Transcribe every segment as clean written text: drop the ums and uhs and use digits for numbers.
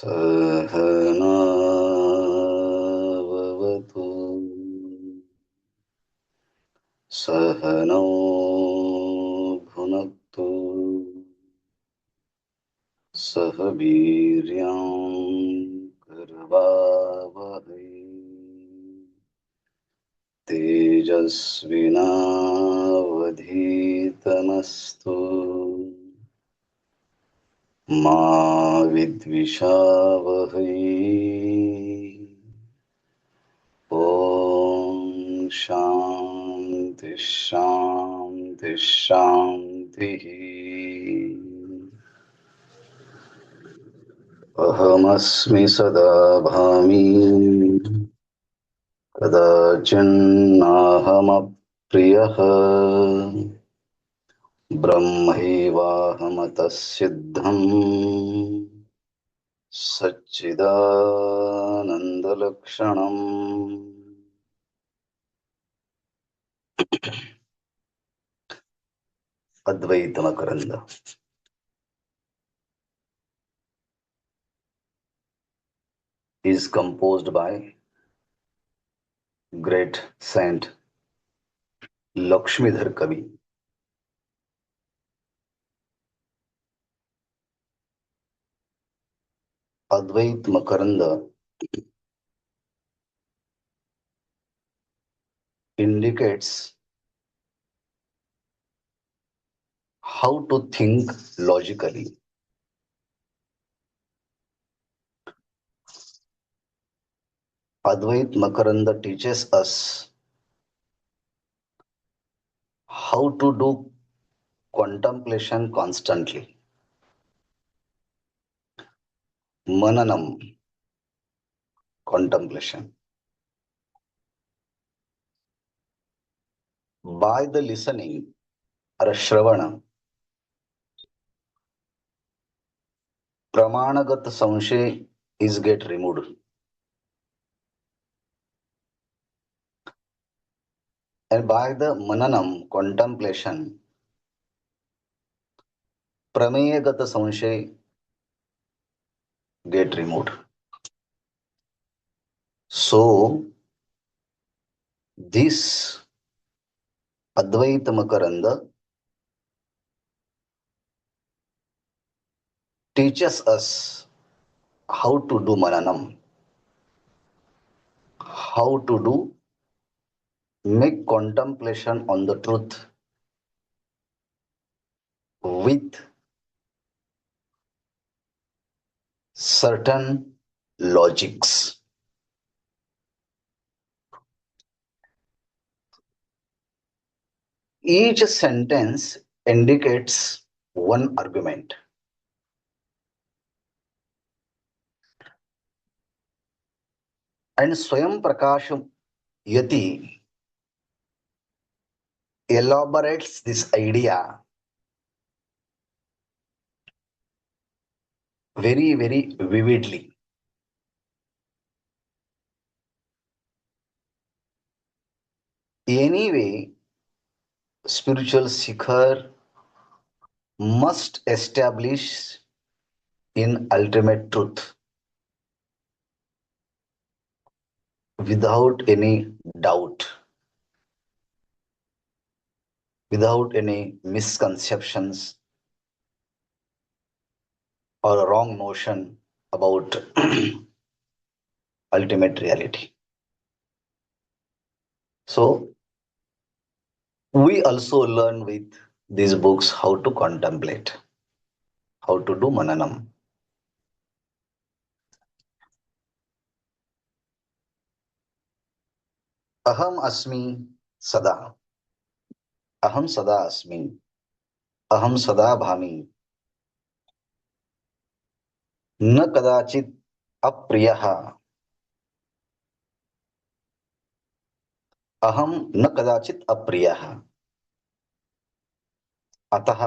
सहनाववतु सहनौ भुनक्तु सह वीर्यं करवावहै तेजस्विनावधीतमस्तु मा विद्विषावहै। ॐ शान्ति शान्ति शान्तिः। अहमस्मि सदा भामि कदाचिन्नाहमप्रियः ब्रह्मैवाहमतः सिद्धम् सच्चिदानन्दलक्षणम्। Advaita Makaranda is composed by great saint Lakshmidhar Kavi. Advaita Makaranda indicates how to think logically. Advaita Makaranda teaches us how to do contemplation constantly. Mananam, contemplation. By the listening or Shravana, Pramanagat Samshay is get removed. And by the Mananam, contemplation, Prameyagata Samshay get removed. So, this Advaita Makaranda teaches us how to do Mananam, how to do make contemplation on the truth with certain logics. Each sentence indicates one argument. And Swayam Prakasham Yati elaborates this idea very, very vividly. Anyway, spiritual seeker must establish in ultimate truth without any doubt, without any misconceptions or wrong notion about ultimate reality. So, we also learn with these books how to contemplate, how to do mananam. Aham asmi sada. Aham sada asmi. Aham sada bhami. न कदाचित अप्रियः अहम न कदाचित अप्रियः अतः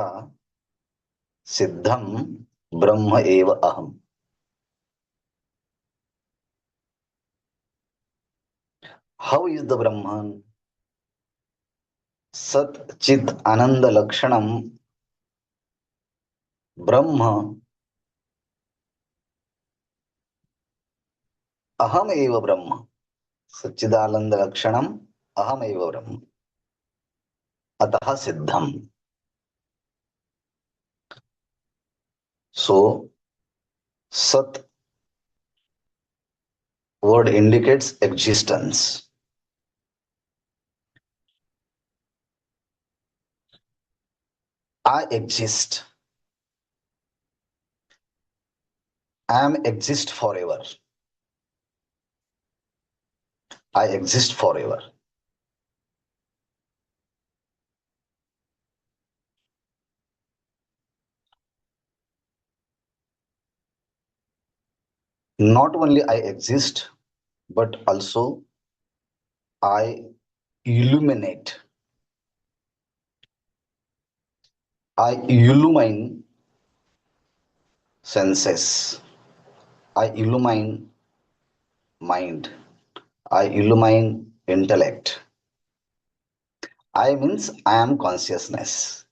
सिद्धं ब्रह्म एव अहम. How is the Brahman? Sat Chit Ananda Lakshanam Brahma Aham eva Brahma. Satchidananda Lakshanam. Aham eva Brahma. Ataha Siddham. So, Sat word indicates existence. I exist. I am exist forever. I exist forever. Not only I exist, but also I illuminate. I illumine senses. I illumine mind. I illumine intellect. I means I am consciousness.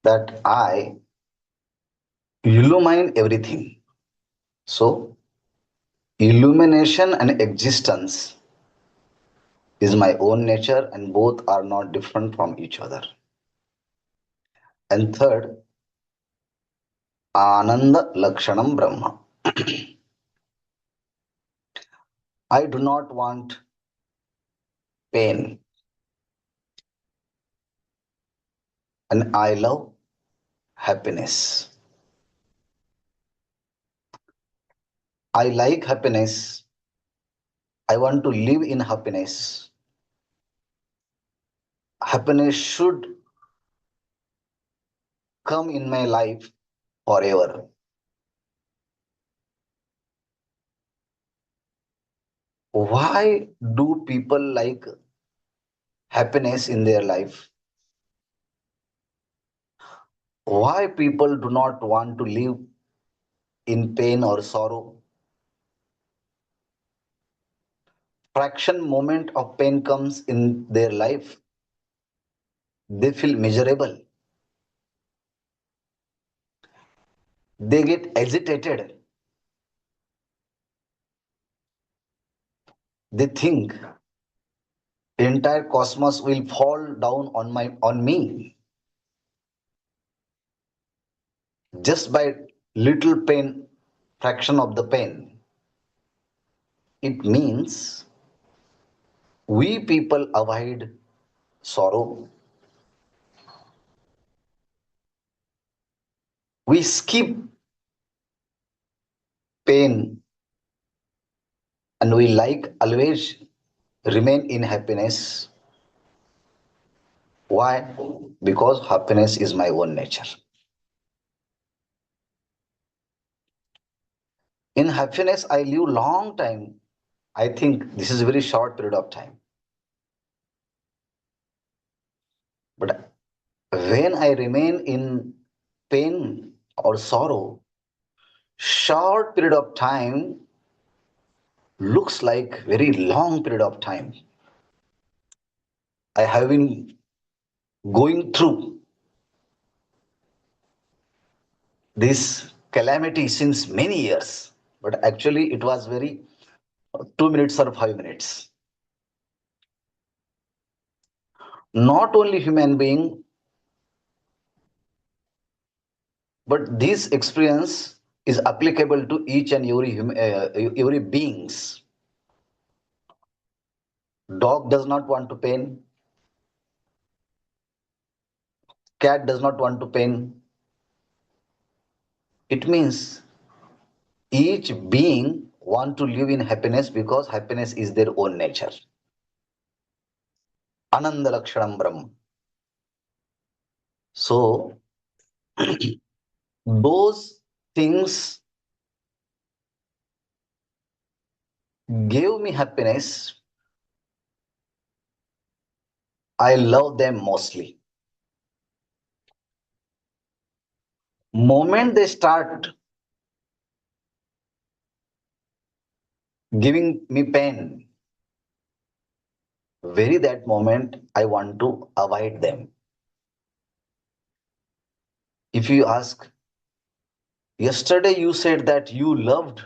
That I illumine everything. So, illumination and existence is my own nature, and both are not different from each other. And third, Ananda Lakshanam Brahma. I do not want pain, and I love happiness. I like happiness. I want to live in happiness. Happiness should come in my life forever. Why do people like happiness in their life? Why people do not want to live in pain or sorrow? Fraction moment of pain comes in their life, they feel miserable. They get agitated. They think entire cosmos will fall down on me just by little pain, fraction of the pain. It means we people avoid sorrow. We skip pain, and we like always remain in happiness. Why? Because happiness is my own nature. In happiness, I live long time. I think this is a very short period of time. But when I remain in pain or sorrow, short period of time looks like very long period of time. I have been going through this calamity since many years, but actually it was very 2 minutes or 5 minutes. Not only human being, but this experience is applicable to each and every beings. Dog does not want to pain. Cat does not want to pain. It means each being want to live in happiness because happiness is their own nature. Ananda Lakshanam Brahma. So those things gave me happiness. I love them mostly. Moment they start giving me pain, very that moment I want to avoid them. If you ask, yesterday you said that you loved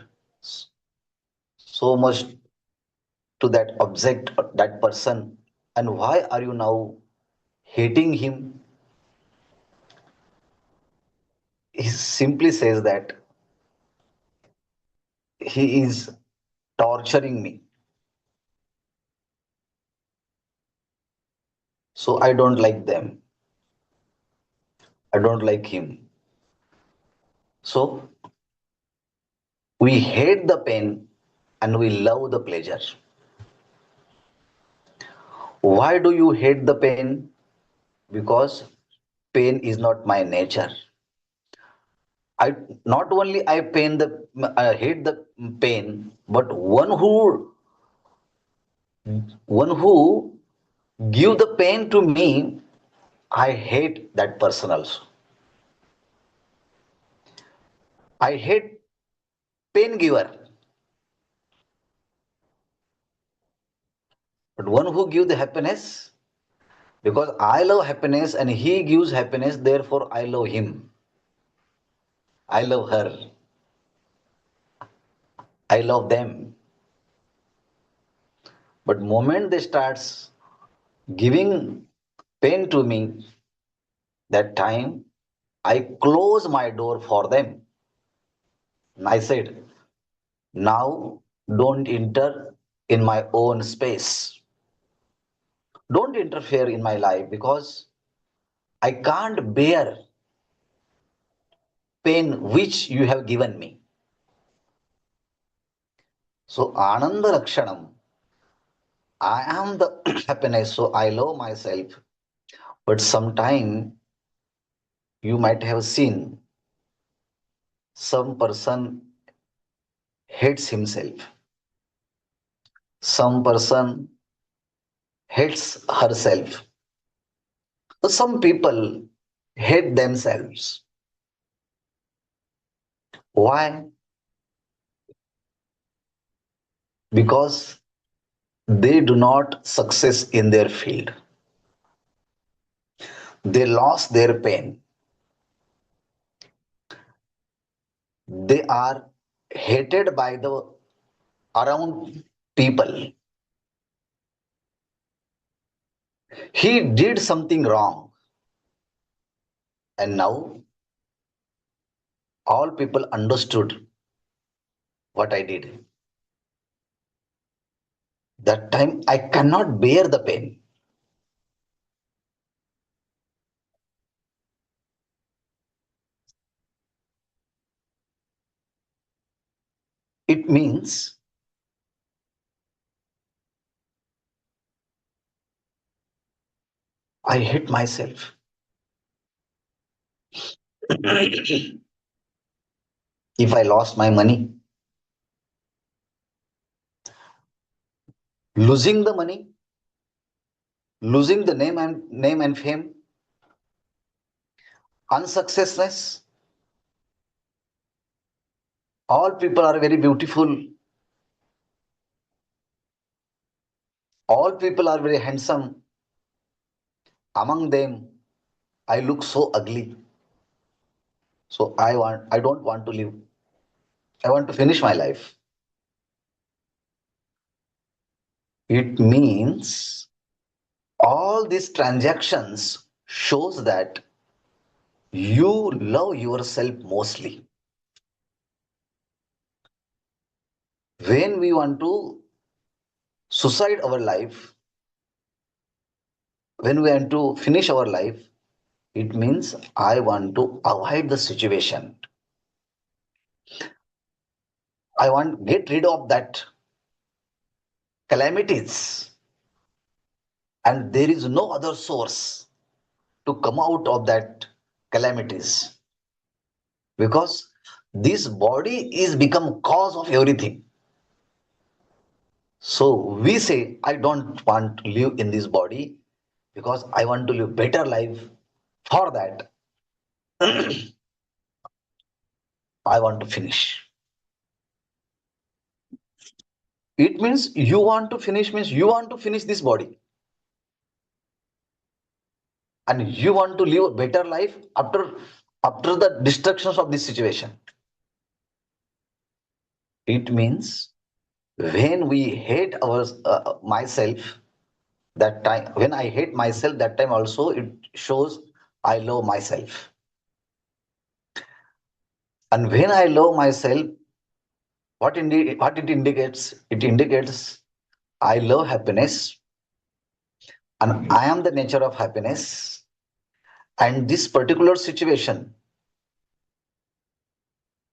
so much to that object, that person, and why are you now hating him? He simply says that he is torturing me, so I don't like them. I don't like him. So we hate the pain and we love the pleasure. Why do you hate the pain? Because pain is not my nature. I not only I hate the pain, but one who give the pain to me, I hate that person also. I hate pain giver, but one who give the happiness, because I love happiness and he gives happiness, therefore I love him. I love her. I love them. But moment they starts giving pain to me, that time I close my door for them. And I said, now don't enter in my own space. Don't interfere in my life because I can't bear pain which you have given me. So Ananda Lakshanam, I am the happiness, so I love myself. But sometime you might have seen some person hates himself. Some person hates herself. Some people hate themselves. Why? Because they do not success in their field. They lost their pain. They are hated by the around people. He did something wrong, and now all people understood what I did. That time I cannot bear the pain. It means I hate myself. If I lost my money, losing the money, losing the name and fame, unsuccessness, all people are very beautiful, all people are very handsome. Among them, I look so ugly. So I don't want to live. I want to finish my life. It means all these transactions shows that you love yourself mostly. When we want to suicide our life, when we want to finish our life, it means I want to avoid the situation. I want to get rid of that calamities, and there is no other source to come out of that calamities, because this body is become cause of everything. So we say, I don't want to live in this body because I want to live better life. For that, I want to finish. It means you want to finish means you want to finish this body and you want to live a better life after the destructions of this situation. It means When we hate our myself, that time, when I hate myself, that time also it shows I love myself. And when I love myself, what it indicates? It indicates I love happiness and I am the nature of happiness. And this particular situation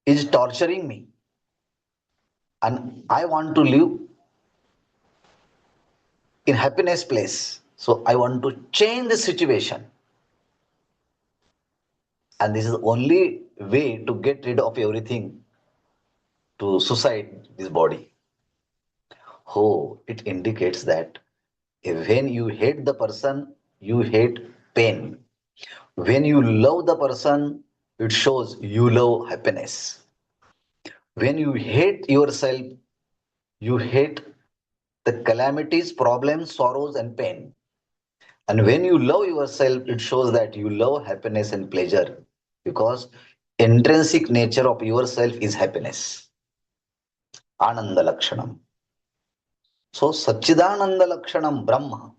is torturing me. And I want to live in happiness place. So I want to change the situation. And this is the only way to get rid of everything, to suicide this body. Oh, it indicates that when you hate the person, you hate pain. When you love the person, it shows you love happiness. When you hate yourself, you hate the calamities, problems, sorrows, and pain. And when you love yourself, it shows that you love happiness and pleasure because intrinsic nature of yourself is happiness. Ananda Lakshanam. So, Satchidananda Lakshanam Brahma.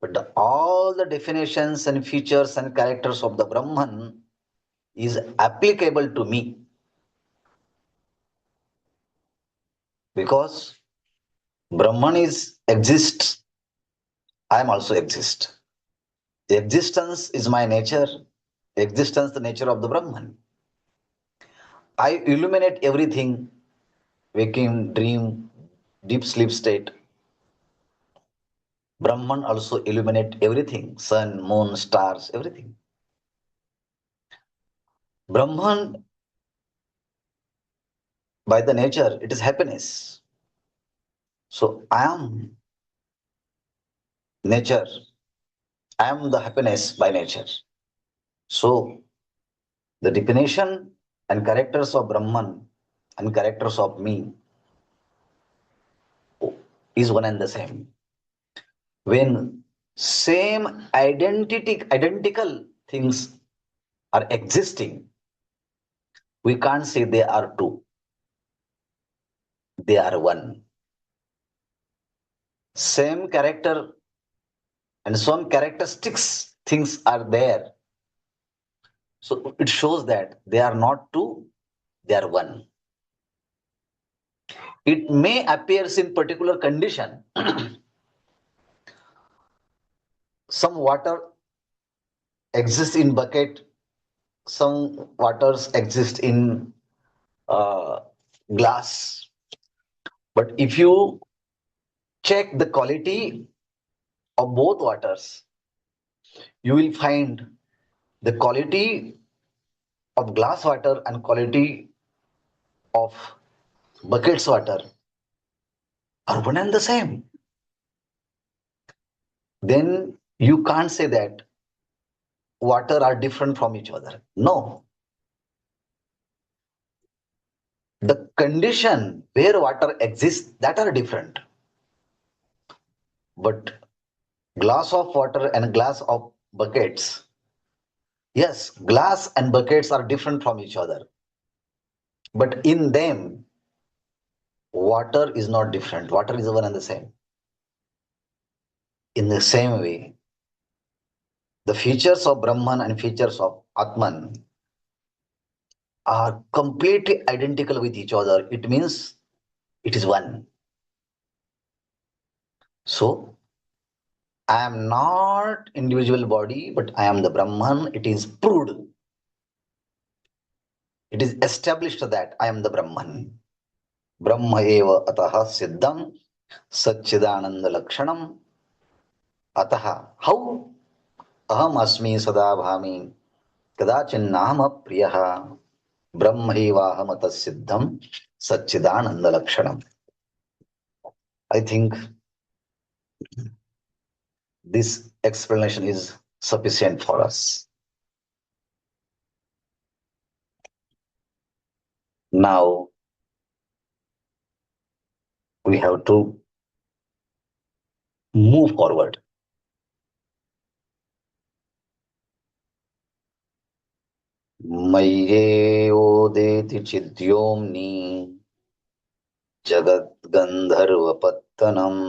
But all the definitions and features and characters of the Brahman is applicable to me because Brahman is exists, I am also exist. Existence is my nature, existence the nature of the Brahman. I illuminate everything, waking, dream, deep sleep state. Brahman also illuminate everything, sun, moon, stars, everything. Brahman, by the nature, it is happiness. So I am nature, I am the happiness by nature. So the definition and characters of Brahman and characters of me is one and the same. When same identical things are existing, we can't say they are two. They are one. Same character and some characteristics things are there. So it shows that they are not two, they are one. It may appears in particular condition. Some water exists in bucket, some waters exist in uh, glass. But if you check the quality of both waters, you will find the quality of glass water and quality of buckets water are one and the same. Then you can't say that water are different from each other. No, the condition where water exists that are different. But glass of water and glass of buckets, yes, glass and buckets are different from each other. But in them, water is not different. Water is one and the same. In the same way, the features of Brahman and features of Atman are completely identical with each other. It means it is one. So, I am not individual body, but I am the Brahman. It is proved. It is established that I am the Brahman. Brahma eva ataha siddham Satchidananda Lakshanam. Ataha. How? Aham asmi sada bhami kadachinnaham priyaha brahmaivaham atasiddham Satchidananda Lakshanam. I think this explanation is sufficient for us. Now we have to move forward. Mayye odeti chidyomni जगद्गन्धर्वपत्तनम्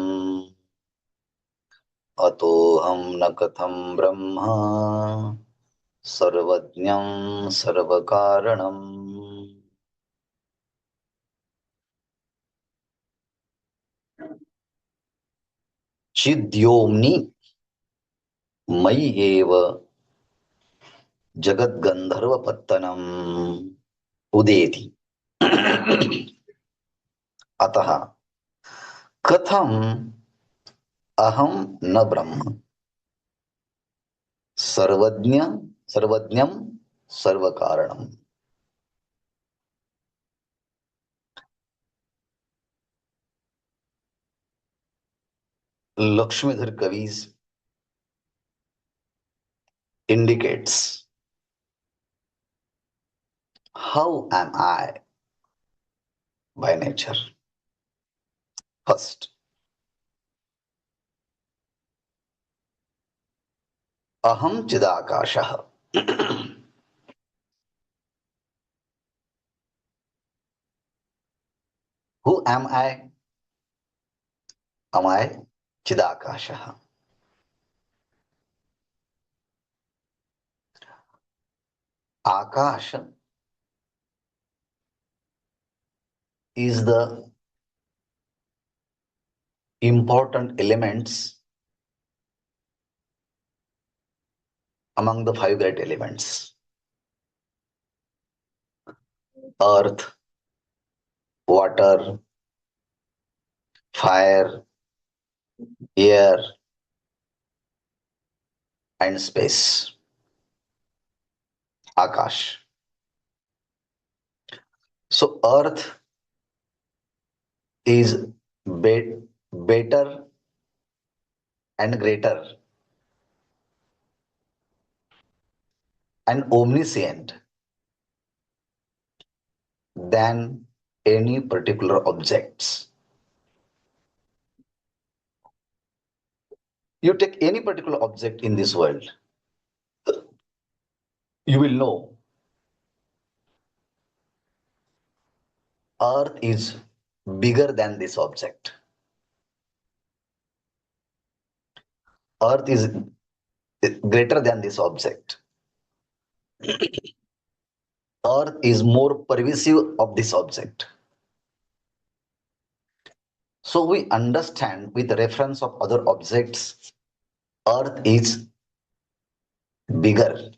अतोऽहं न कथं ब्रह्मा सर्वज्ञं सर्वकारणम् चिद्योम्नि मयि एव जगद्गन्धर्वपत्तनम् उदेति। अतः कथम अहम न ब्रह्म सर्वज्ञ सर्वज्ञम सर्वकारणम। Lakshmidhar Kavis indicates how am I by nature. First, aham chidakashah. Who am I? Am I chidakashah? Akash is the important elements among the five great elements: earth, water, fire, air, and space. Akash. So earth is better and greater and omniscient than any particular objects. You take any particular object in this world, you will know earth is bigger than this object. Earth is greater than this object. Earth is more pervasive of this object. So we understand with reference of other objects, earth is bigger,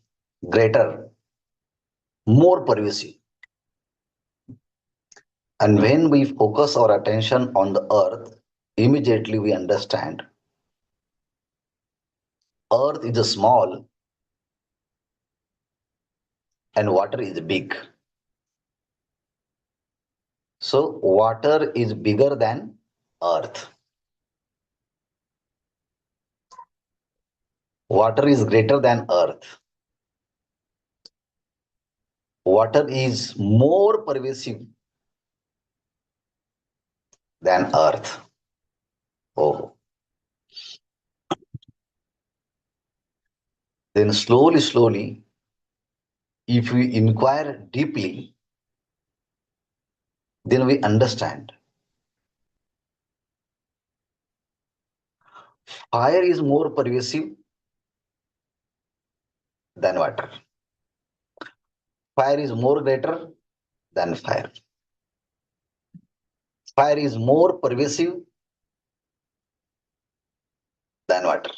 greater, more pervasive. And when we focus our attention on the earth, immediately we understand earth is small and water is big. So water is bigger than earth. Water is greater than earth. Water is more pervasive than earth. Oh. Then slowly, slowly, if we inquire deeply, then we understand fire is more pervasive than water. Fire is more greater than fire. Fire is more pervasive than water.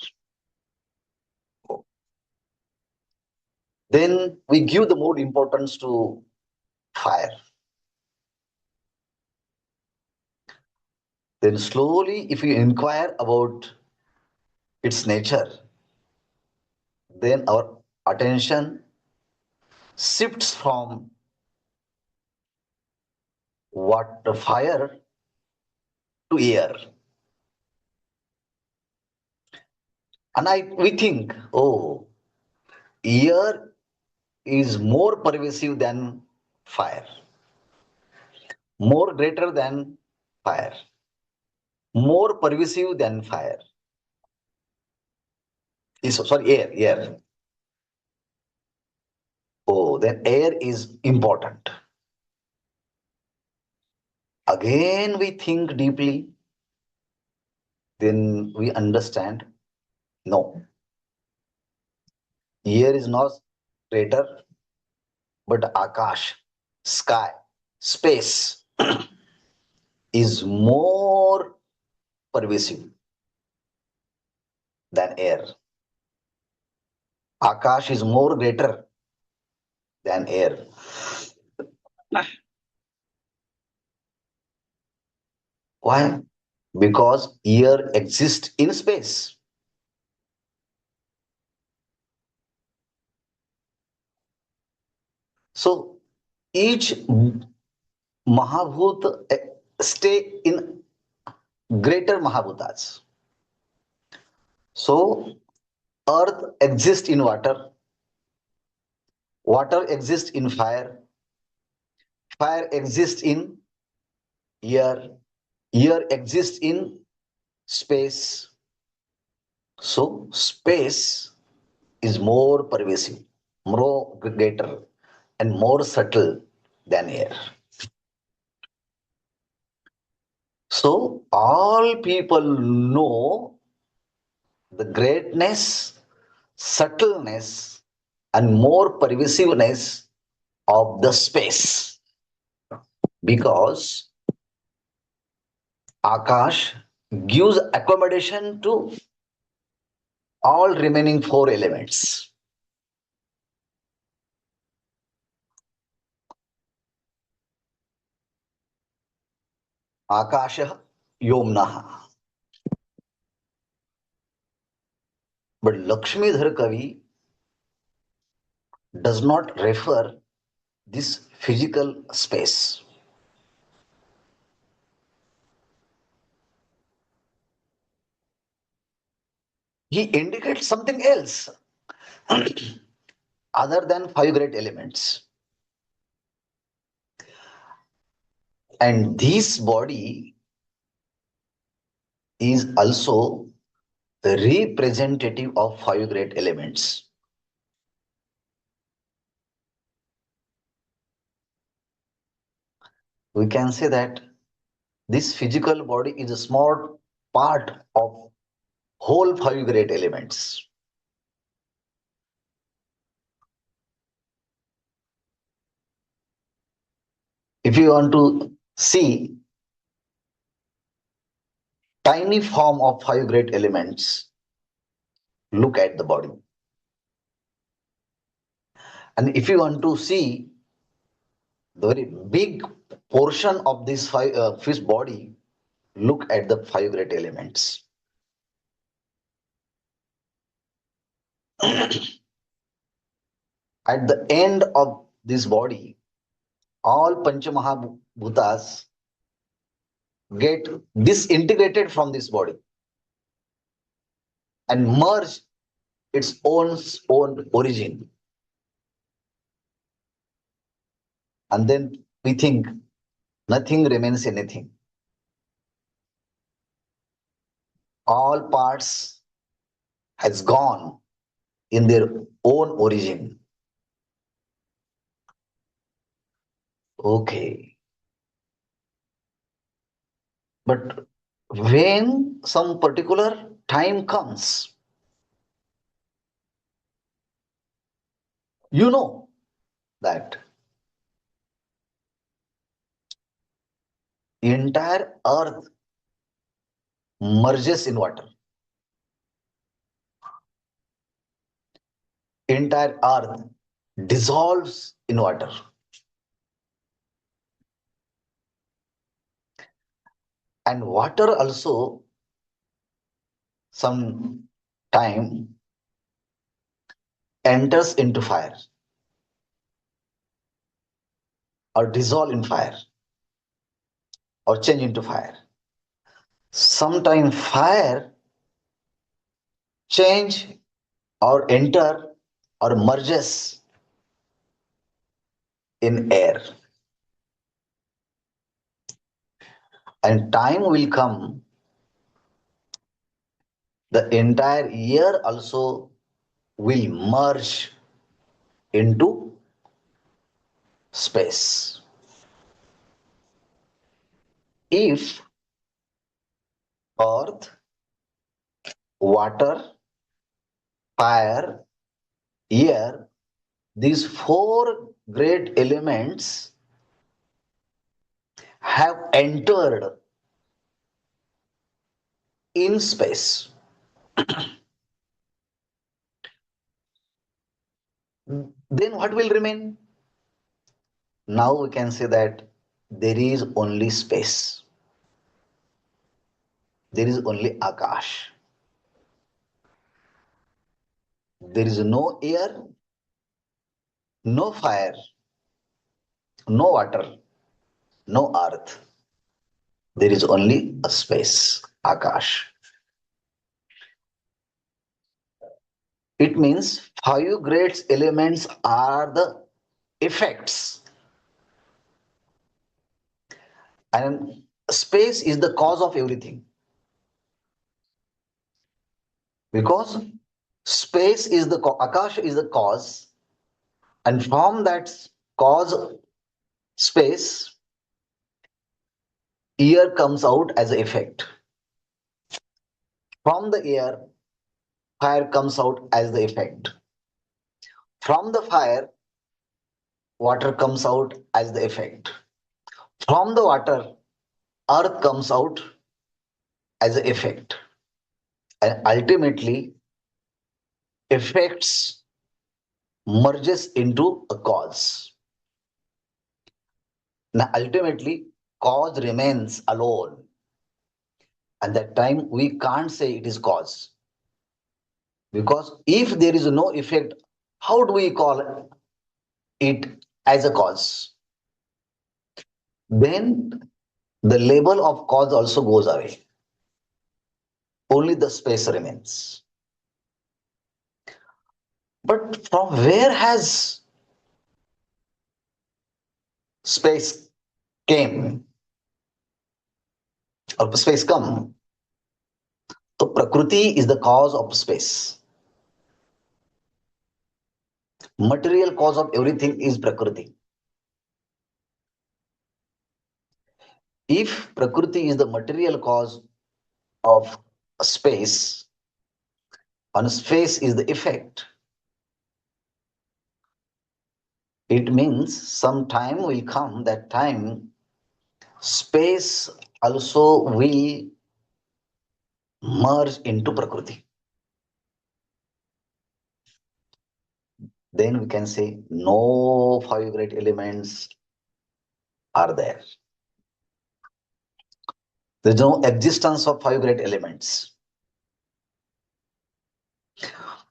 Then we give the more importance to fire. Then slowly, if we inquire about its nature, then our attention shifts from what the fire to air. And we think, oh, air is more pervasive than fire, more greater than fire, more pervasive than fire. Sorry, air. Oh, then air is important. Again, we think deeply, then we understand no, here is not greater, but Akash, sky, space is more pervasive than air. Akash is more greater than air. Why? Because air exists in space. So each Mahabhut stay in greater Mahabhutas. So earth exists in water, water exists in fire, fire exists in air, air exists in space. So space is more pervasive, more greater, and more subtle than air. So all people know the greatness, subtleness, and more pervasiveness of the space because Akash gives accommodation to all remaining four elements. Akasha Yomnaha. But Lakshmidhar Kavi does not refer this physical space. He indicates something else other than five great elements. And this body is also representative of five great elements. We can say that this physical body is a small part of whole five great elements. If you want to see tiny form of five great elements, look at the body. And if you want to see the very big portion of this fish body, look at the five great elements. At the end of this body, all Panchamahabhutas get disintegrated from this body and merge its own origin. And then we think nothing remains anything. All parts has gone in their own origin. Okay. But when some particular time comes, you know that entire earth merges in water. Entire earth dissolves in water. And water also some time enters into fire or dissolve in fire or change into fire. Sometime fire change or enter or merges in air. And time will come, the entire air also will merge into space. If earth, water, fire, air, these four great elements have entered in space, then what will remain? Now we can say that there is only space. There is only Akash. There is no air, no fire, no water, no earth. There is only a space, Akash. It means five great elements are the effects, and space is the cause of everything. Because space is the Akash is the cause, and from that cause space, air comes out as an effect. From the air, fire comes out as the effect. From the fire, water comes out as the effect. From the water, earth comes out as an effect. And ultimately, effects merges into a cause. Now, ultimately, cause remains alone. At that time, we can't say it is cause. Because if there is no effect, how do we call it as a cause? Then the label of cause also goes away. Only the space remains. But from where has space came or space come? So Prakriti is the cause of space. Material cause of everything is Prakriti. If Prakriti is the material cause of space, and space is the effect, it means some time will come, that time space also will merge into Prakriti. Then we can say no five great elements are there. There is no existence of five great elements.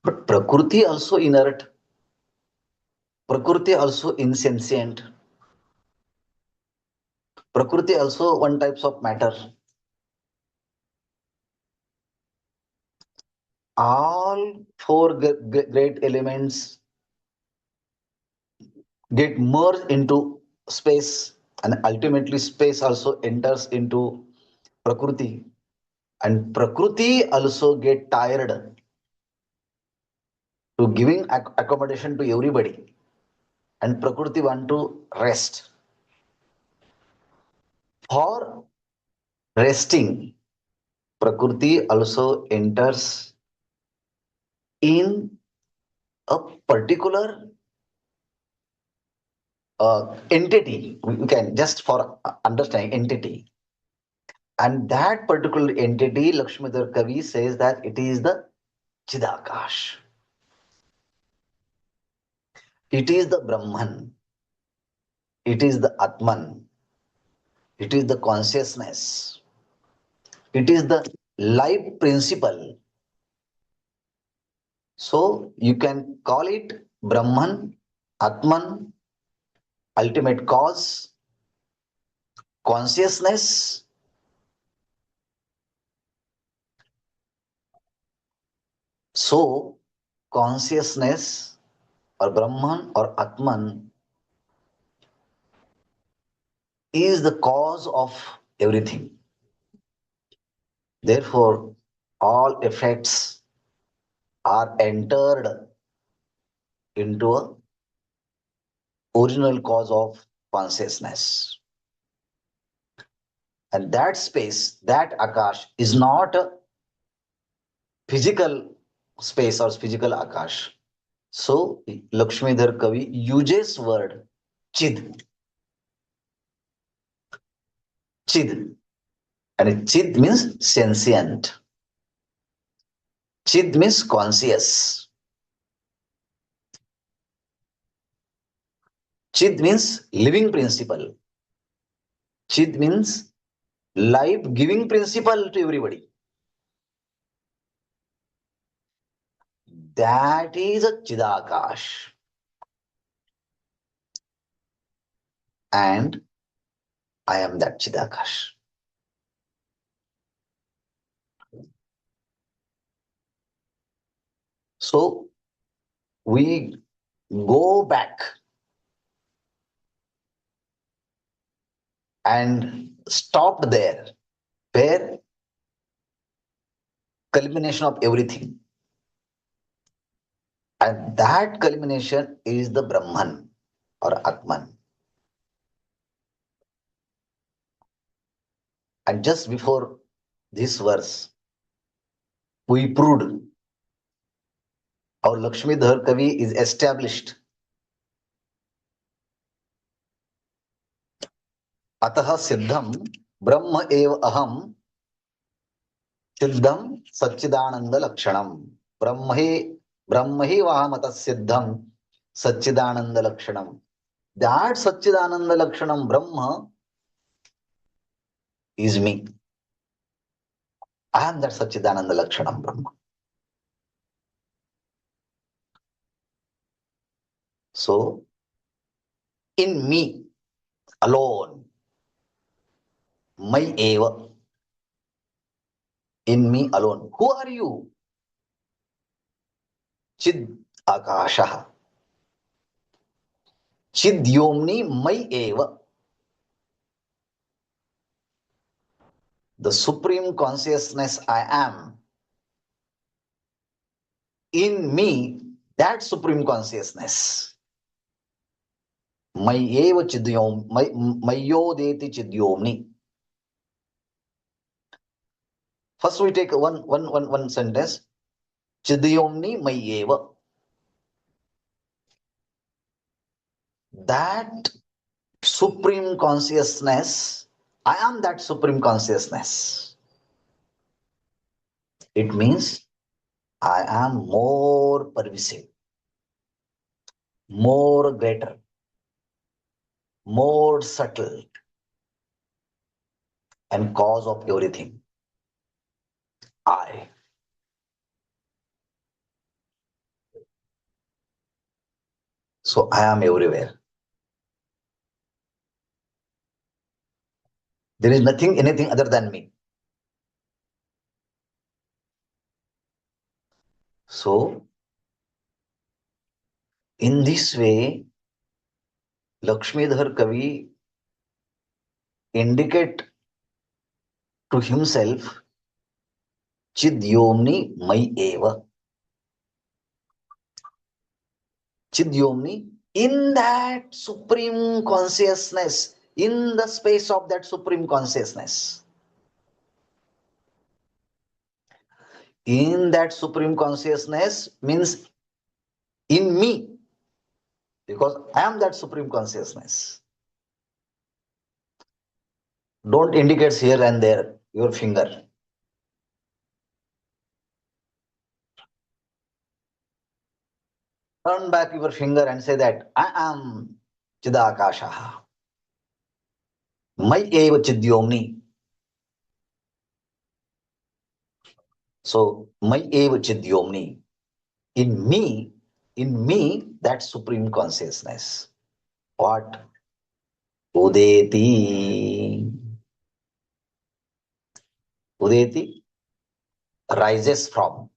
But Prakriti also inert. Prakriti also insentient. Prakriti also one types of matter. All four great elements get merged into space, and ultimately space also enters into Prakriti, and Prakriti also get tired to giving accommodation to everybody, and Prakriti want to rest. For resting, Prakriti also enters in a particular entity. We can just for understanding entity, and that particular entity, Lakshmidhar Kavi says that it is the Chidakash. It is the Brahman. It is the Atman. It is the consciousness. It is the life principle. So you can call it Brahman, Atman, ultimate cause, consciousness. So consciousness or Brahman or Atman is the cause of everything. Therefore, all effects are entered into a original cause of consciousness. And that space, that Akash, is not a physical space or physical Akash. So Lakshmidhar Kavi uses word Chid. Chid. And Chid means sentient. Chid means conscious. Chid means living principle. Chid means life-giving principle to everybody. That is a Chidakash. And I am that Chidakash. So we go back and stopped there, where culmination of everything. And that culmination is the Brahman or Atman. And just before this verse, we proved our Lakshmidhar Kavi is established. Ataha siddham brahma ev aham siddham Satchidananda Lakshanam. Brahmahi vahamata siddham Satchidananda Lakshanam. That Satchidananda Lakshanam Brahma is me. I am that Satchidananda Lakshanam Brahma. So, in me alone, my eva, in me alone. Who are you? Chid Akasha. Chid Yomni my eva. The supreme consciousness I am. In me, that supreme consciousness. My eva chidyom, my yodeti chidyomni. First we take one sentence. Chidyomni my eva. That supreme consciousness, I am that supreme consciousness. It means I am more pervasive, more greater, more subtle, and cause of everything. I. So I am everywhere. There is nothing, anything other than me. So, in this way, Lakshmidhar Kavi indicate to himself, Chidyomni Mai Eva. Chidyomni, in that supreme consciousness, in the space of that supreme consciousness. In that supreme consciousness means in me, because I am that supreme consciousness. Don't indicate here and there your finger. Turn back your finger and say that I am Chidakasha. Mai eva Chidyomni. So, Mai eva Chidyomni. In me, that supreme consciousness. What? Udeti. Udeti rises from.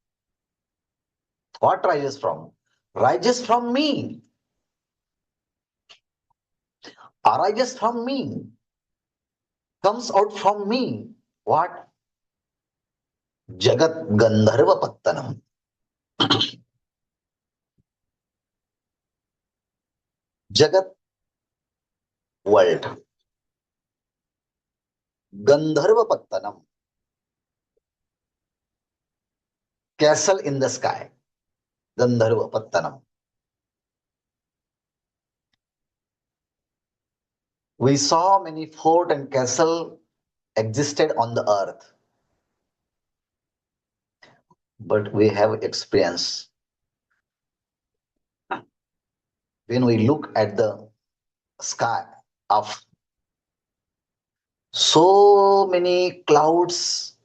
What rises from? Rises from me. Arises from me. Comes out from me. What? Jagat Gandharva Pattanam. Jagat, world. Gandharva Pattanam, castle in the sky. Gandharva Pattanam. We saw many fort and castle existed on the earth, but we have experience when we look at the sky of so many clouds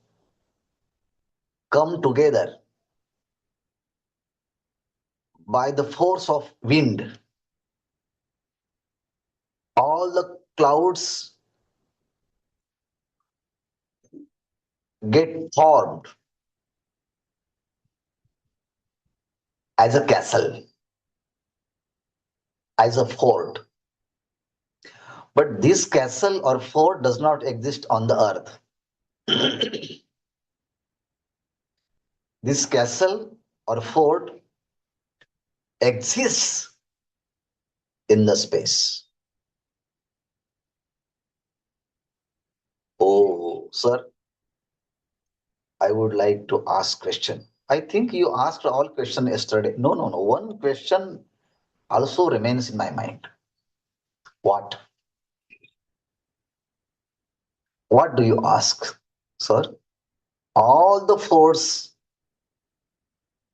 come together by the force of wind. All the clouds get formed as a castle, as a fort. But this castle or fort does not exist on the earth. This castle or fort exists in the space. Oh, sir, I would like to ask question. I think you asked all question yesterday. No, no, no. One question also remains in my mind. What? What do you ask, sir? All the forts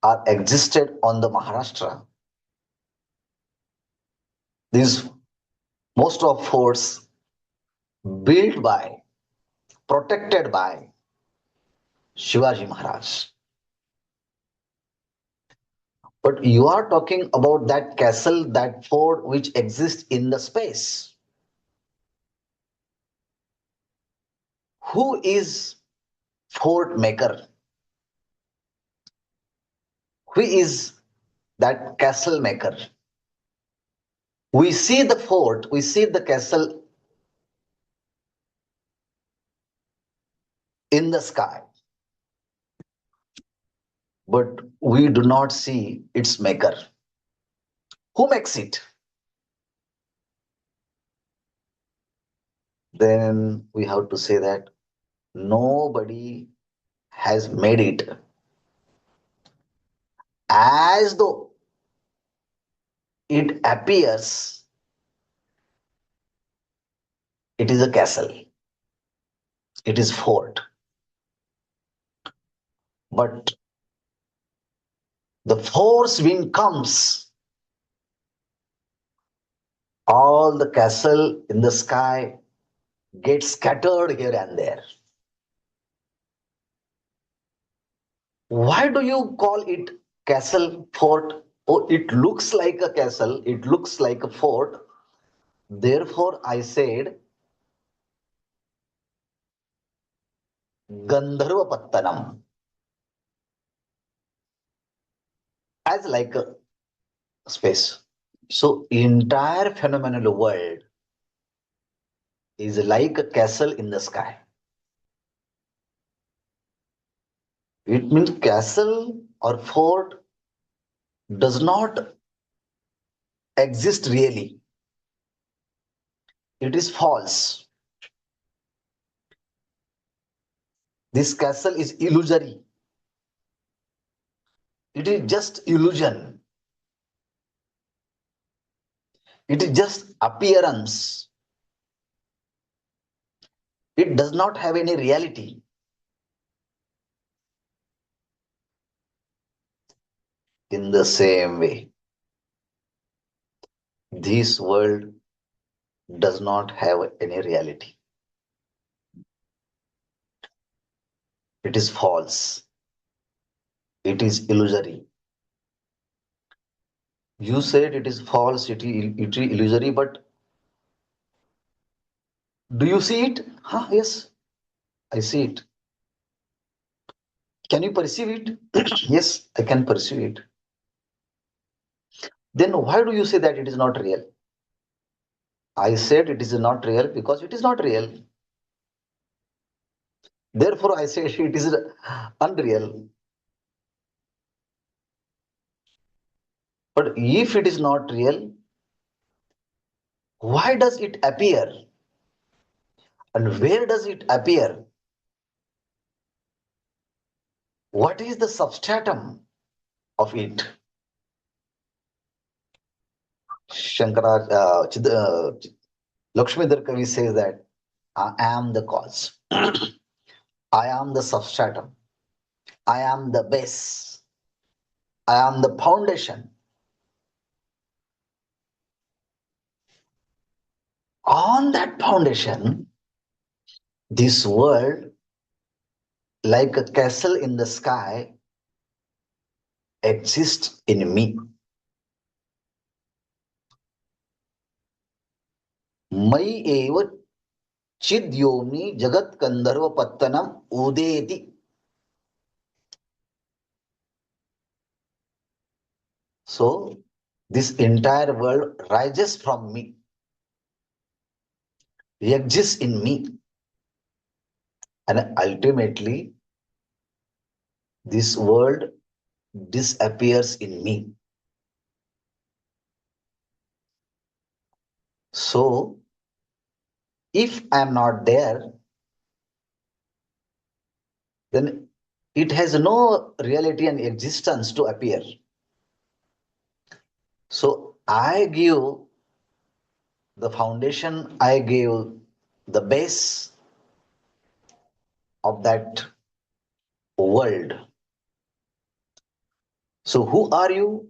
are existed on the Maharashtra. These most of forts built by, protected by Shivaji Maharaj. But you are talking about that castle, that fort which exists in the space. Who is fort maker? Who is that castle maker? We see the fort, we see the castle in the sky, but we do not see its maker. Who makes it? Then we have to say that nobody has made it, as though it appears it is a castle, it is fort. But the force wind comes, all the castle in the sky gets scattered here and there. Why do you call it castle fort? Oh, it looks like a castle, it looks like a fort. Therefore, I said Gandharva Pattanam, as like a space. So, entire phenomenal world is like a castle in the sky. It means castle or fort does not exist really. It is false. This castle is illusory. It is just illusion. It is just appearance. It does not have any reality. In the same way, this world does not have any reality. It is false. It is illusory. You said it is false, it is illusory, but do you see it? Huh? Yes, I see it. Can you perceive it? Yes, I can perceive it. Then why do you say that it is not real? I said it is not real because it is not real. Therefore, I say it is unreal. But if it is not real, why does it appear? And where does it appear? What is the substratum of it? Lakshmidhar Kavi says that I am the cause. I am the substratum. I am the base. I am the foundation. On that foundation, this world, like a castle in the sky, exists in me. मयि एव चिद्योम्नि जगत गंधर्व पत्तनम उदेति. So this entire world rises from me, exists in me, and ultimately this world disappears in me. So if I am not there, then it has no reality and existence to appear. So I give the foundation, I give the base of that world. So who are you?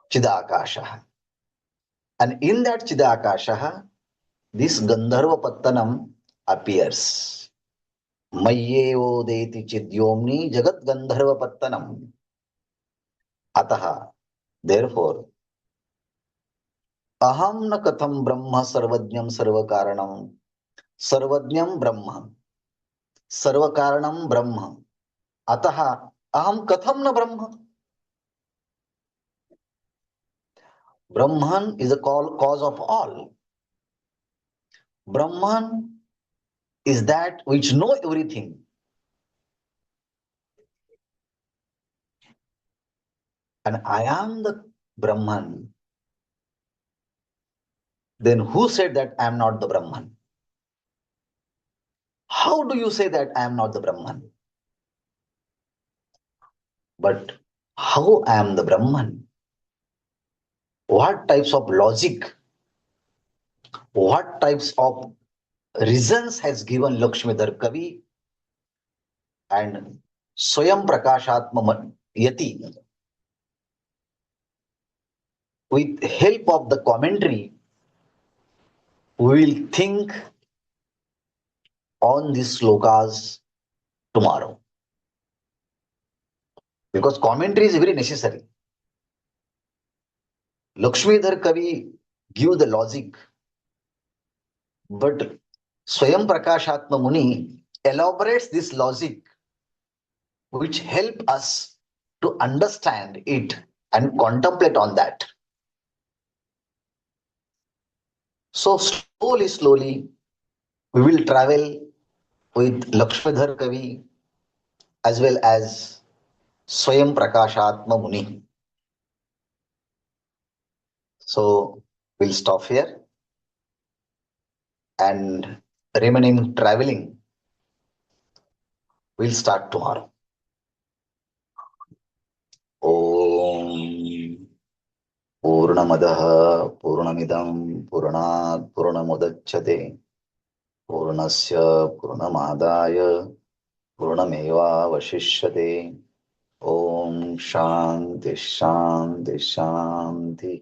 Chidakasha. And in that Chidakasha, this Gandharva Pattanam appears. Mayyevo deti chidyomni jagat Gandharva Pattanam. Ataha. Therefore, aham na katham brahma sarvajnam sarvakaranam. Sarvajnam brahma. Sarvakaranam brahma. Ataha aham katham na brahma. Brahman is a cause of all. Brahman is that which know everything. And I am the Brahman. Then who said that I am not the Brahman? How do you say that I am not the Brahman? But how I am the Brahman? What types of logic, what types of reasons has given Lakshmidhar Kavi and Swayam Prakashatma Yati? With help of the commentary, we will think on these slokas tomorrow. Because commentary is very necessary. Lakshmidhar Kavi give the logic, but Swayam Prakashatma Muni elaborates this logic which help us to understand it and contemplate on that. So slowly, we will travel with Lakshmidhar Kavi as well as Swayam Prakashatma Muni. So we'll stop here and remaining traveling, we'll start tomorrow. Om Purnamadah Purnamidam Purnat Purnamudachyate Purnasya Purnamadaya Purnameva Vashishyate. Om Shanti Shanti Shanti.